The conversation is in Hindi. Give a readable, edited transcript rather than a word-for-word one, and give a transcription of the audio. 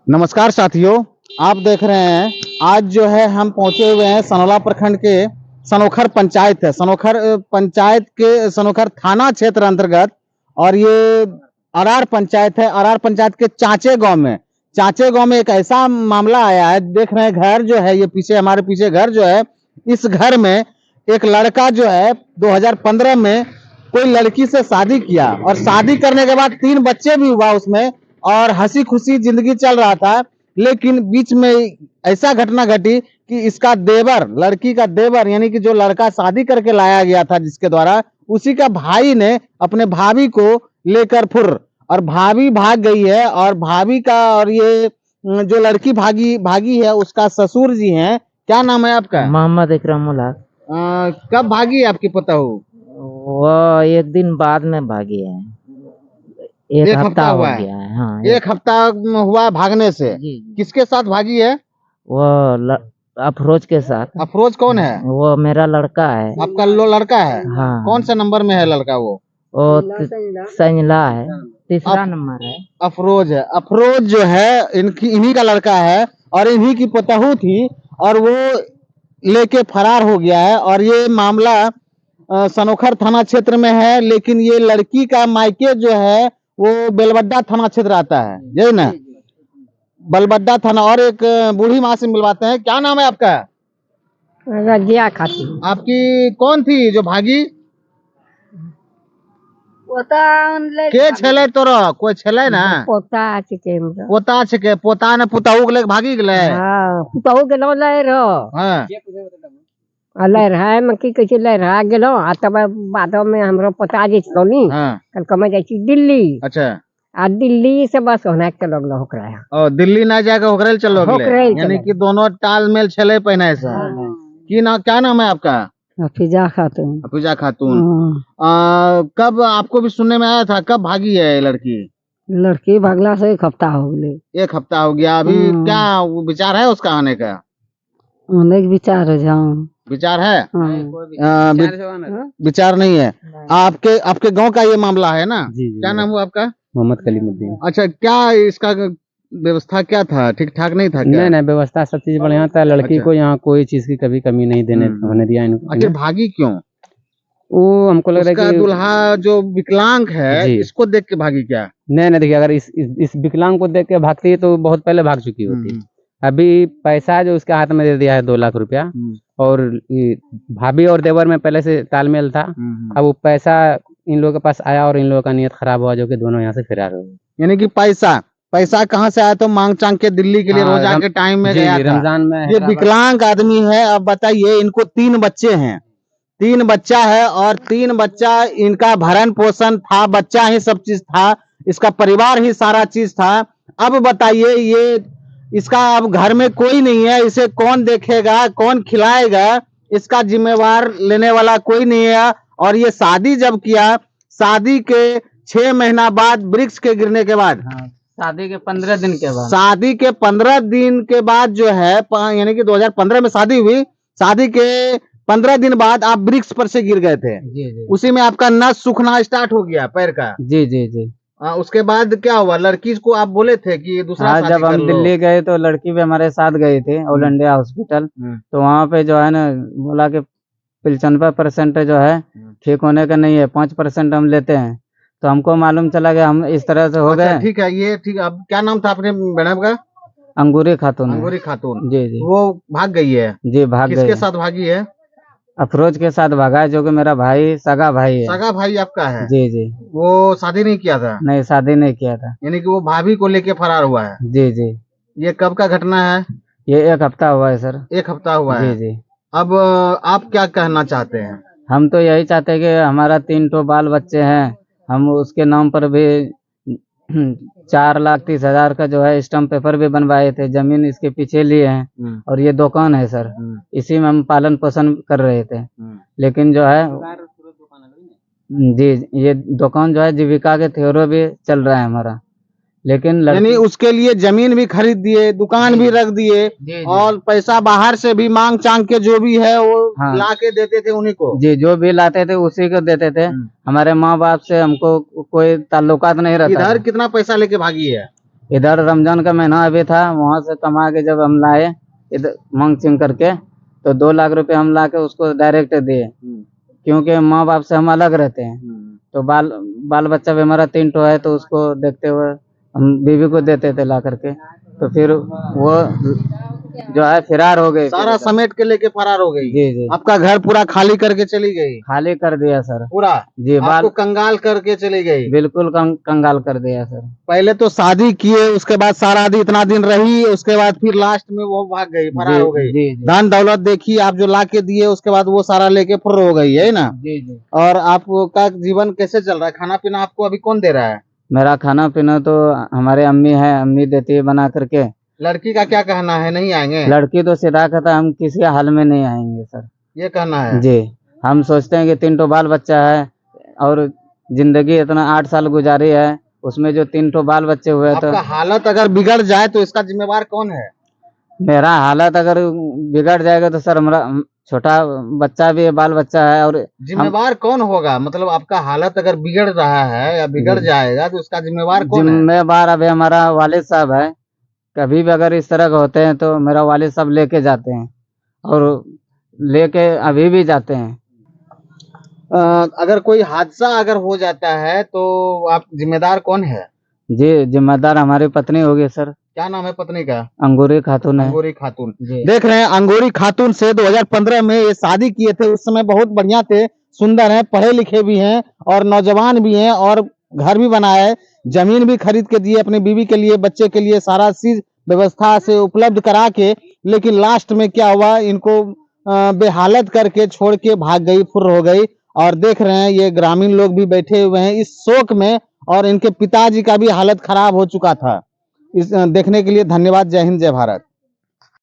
नमस्कार साथियों, आप देख रहे हैं आज जो है हम पहुंचे हुए हैं सनौला प्रखंड के सनोखर पंचायत है। सनोखर पंचायत के सनोखर थाना क्षेत्र अंतर्गत और ये अरार पंचायत है। अरार पंचायत के चाचे गांव में एक ऐसा मामला आया है। देख रहे हैं घर जो है ये पीछे हमारे पीछे घर जो है, इस घर में एक लड़का जो है 2015 में कोई लड़की से शादी किया और शादी करने के बाद 3 बच्चे भी हुआ उसमें और हंसी खुशी जिंदगी चल रहा था। लेकिन बीच में ऐसा घटना घटी कि इसका देवर, लड़की का देवर यानी कि जो लड़का शादी करके लाया गया था जिसके द्वारा, उसी का भाई ने अपने भाभी को लेकर फुर और भाभी भाग गई है। और भाभी का और ये जो लड़की भागी है उसका ससुर जी हैं। क्या नाम है आपका? मोहम्मद इकरामुल्लाह। कब भागी है आपकी पता हो? वो एक दिन बाद में भागी है। एक हफ्ता हो गया है। हाँ, एक हफ्ता हुआ भागने से। जी। किसके साथ भागी है? वो अफरोज के साथ। अफरोज कौन है? वो मेरा लड़का है। आपका लड़का है? हाँ। कौन सा नंबर में है लड़का वो? संजला है, तीसरा नंबर है। अफरोज है। अफरोज जो है इन्हीं का लड़का है और इन्हीं की पतहू थी और वो लेके फरार हो गया है। और ये मामला सनोखर थाना क्षेत्र में है, लेकिन ये लड़की का मायके जो है वो बेलवड्डा थाना क्षेत्र आता है, यही ना? बलबड्डा थाना। और एक बूढ़ी माँ से मिलवाते हैं। क्या नाम है आपका? रजिया खातून। आपकी कौन थी जो भागी? के छले तोरा कोई छले ना? पोता छिके हमरा। पोता छके। पोता ने पुतहू के लेके भागी गेले? हाँ, पुतहू गेलो लै रहो। हाँ। लै रहा में की कहै छै लै रहा गेलो आ तब बादो में हमरो पोता जे छलो नी। हाँ। कल कमे जाइ छी दिल्ली। अच्छा। आ दिल्ली से बस होना के लगलो होकरा। और दिल्ली ना जाके होकरेल चलो गेले, यानी कि दोनों तालमेल छले पहने से। की ना क्या नाम है आपका? हफीजा खातून। हफीजा खातून। कब आपको भी सुनने में आया था, कब भागी है ये लड़की? लड़की भागला से 1 हफ्ता हो गए। 1 हफ्ता हो गया। अभी क्या विचार है उसका आने का? अनेक विचार है जाऊं। विचार है? विचार नहीं है। आपके गांव का ये मामला है ना? जी। क्या नाम हुआ आपका? मोहम्मद कलीमुद्दीन। अच्छा, क्या इसका व्यवस्था क्या था? ठीक ठाक नहीं था क्या? नहीं, व्यवस्था सब चीज बढ़िया था। लड़की को यहाँ कोई चीज की कभी कमी नहीं होने दिया इनको। अच्छा, भागी क्यों? वो हमको लग रहा है कि दूल्हा जो विकलांग है इसको देख के भागी क्या? नहीं देखिए, अगर इस विकलांग को देख के भागती है तो बहुत पहले भाग चुकी होती। अभी पैसा जो उसके हाथ में दे दिया है 2 लाख रुपया, और भाभी और देवर में पहले से तालमेल था। अब वो पैसा इन लोगों के पास आया और इन लोगों का नियत खराब हुआ, जो कि दोनों यहाँ से फरार हो गए। यानी कि पैसा कहाँ से आया? तो मांग चांग के दिल्ली के लिए रोजा के टाइम में गया था। रमजान में। ये विकलांग आदमी है। अब बताइए, इनको 3 बच्चे हैं, 3 बच्चा है और 3 बच्चा इनका भरण पोषण था, बच्चा ही सब चीज था, इसका परिवार ही सारा चीज था। अब बताइए, ये इसका अब घर में कोई नहीं है, इसे कौन देखेगा, कौन खिलाएगा? इसका जिम्मेवार लेने वाला कोई नहीं है। और ये शादी जब किया, शादी के 6 महीना बाद, वृक्ष के गिरने के बाद, शादी के 15 दिन के बाद, शादी के 15 दिन के बाद जो है, यानी कि 2015 में शादी हुई, शादी के 15 दिन बाद आप वृक्ष पर से गिर गए थे। जी। उसी में आपका नस सूखना स्टार्ट हो गया पैर का। जी। उसके बाद क्या हुआ? लड़की को आप बोले थे कि दूसरा शादी जब हम दिल्ली गए तो लड़की भी हमारे साथ गई थी ऑल इंडिया हॉस्पिटल। तो वहाँ पे जो है ना बोला कि 95% जो है ठीक होने का नहीं है, 5% हम लेते हैं। तो हमको मालूम चला कि हम इस तरह से हो गए। ठीक है, ये ठीक है। अब क्या नाम था अपने मैडम का? अंगूरी खातून। अंगूरी खातून। जी। वो भाग गई है? जी, भाग गई। किसके साथ भागी है? अफरोज के साथ भागा है, जो कि मेरा भाई, सगा भाई है। सगा भाई आपका है? जी। वो शादी नहीं किया था? नहीं, शादी नहीं किया था। यानी कि वो भाभी को लेके फरार हुआ है? जी। ये कब का घटना है? ये 1 हफ्ता हुआ है सर। 1 हफ्ता हुआ है? जी। अब आप क्या कहना चाहते हैं? हम तो यही चाहते हैं कि हमारा 3 बाल बच्चे हैं, हम उसके नाम पर भी 4,30,000 का जो है स्टम्प पेपर भी बनवाए थे। जमीन इसके पीछे लिए हैं और ये दुकान है सर, इसी में हम पालन पोषण कर रहे थे। लेकिन जो है जी, ये दुकान जो है जीविका के थ्योरो भी चल रहा है हमारा। लेकिन यानी उसके लिए जमीन भी खरीद दिए, दुकान भी रख दिए और पैसा बाहर से भी मांग चांग के जो भी है वो ला के देते थे उन्हीं को? जी, जो भी लाते थे उसी को देते थे। हमारे माँ बाप से हमको कोई ताल्लुकात नहीं रहता। इधर कितना पैसा लेके भागी है? इधर रमजान का महीना अभी था, वहां से कमा के जब हम लाए इधर मांग चिंग करके, तो 2 लाख रुपए हम ला के उसको डायरेक्ट दिए, क्योंकि माँ बाप से हम अलग रहते हैं। तो बाल बच्चा भी हमारा 3 ठो है, तो उसको देखते हुए हम बीवी को देते थे ला करके। तो फिर वो जो है फरार हो गई, सारा समेट के लेके फरार हो गई। जी जी, आपका घर पूरा खाली करके चली गई? खाली कर दिया सर पूरा जी, आपको कंगाल करके चली गई? बिल्कुल कंगाल कर दिया सर। पहले तो शादी किए, उसके बाद सारा दिन इतना दिन रही, उसके बाद फिर लास्ट में वो भाग गई, फरार हो गई। जी जी धन दौलत देखी आप जो ला के दिए, उसके बाद वो सारा लेके फुर्र हो गई है ना? जी जी। और आपका जीवन कैसे चल रहा है? खाना पीना आपको अभी कौन दे रहा है? मेरा खाना पीना तो हमारे अम्मी है, अम्मी देती है बना करके। लड़की का क्या कहना है, नहीं आएंगे? लड़की तो सीधा कहता है हम किसी हाल में नहीं आएंगे सर, ये कहना है जी। हम सोचते हैं कि 3 ठो बाल बच्चा है और जिंदगी इतना 8 साल गुजारी है, उसमें जो 3 ठो बाल बच्चे हुए तो आपका हालत अगर बिगड़ जाए तो इसका जिम्मेवार कौन है? मेरा हालत अगर बिगड़ जाएगा तो सर हमारा छोटा बच्चा भी है, बाल बच्चा है, और जिम्मेवार कौन होगा? मतलब आपका हालत अगर बिगड़ रहा है या बिगड़ जाएगा तो उसका जिम्मेवार कौन है? जिम्मेवार अभी हमारा वालिद साहब है। कभी भी अगर इस तरह का होते हैं तो मेरा वालिद साहब लेके जाते हैं, और लेके अभी भी जाते हैं। अगर कोई हादसा अगर हो जाता है तो आप जिम्मेदार कौन है? जी, जिम्मेदार हमारी पत्नी होगी सर। क्या नाम है पत्नी का? अंगूरी खातून है। अंगूरी खातून। जी। देख रहे हैं, अंगूरी खातून से 2015 में ये शादी किए थे। उस समय बहुत बढ़िया थे, सुंदर हैं, पढ़े लिखे भी हैं और नौजवान भी हैं, और घर भी बनाया है, जमीन भी खरीद के दिए अपनी बीवी के लिए, बच्चे के लिए, सारा चीज व्यवस्था से उपलब्ध करा के। लेकिन लास्ट में क्या हुआ, इनको बेहालत करके छोड़ के भाग गई, फुर्र हो गई। और देख रहे हैं ये ग्रामीण लोग भी बैठे हुए हैं इस शोक में, और इनके पिताजी का भी हालत खराब हो चुका था। इस देखने के लिए धन्यवाद। जय हिंद, जय भारत।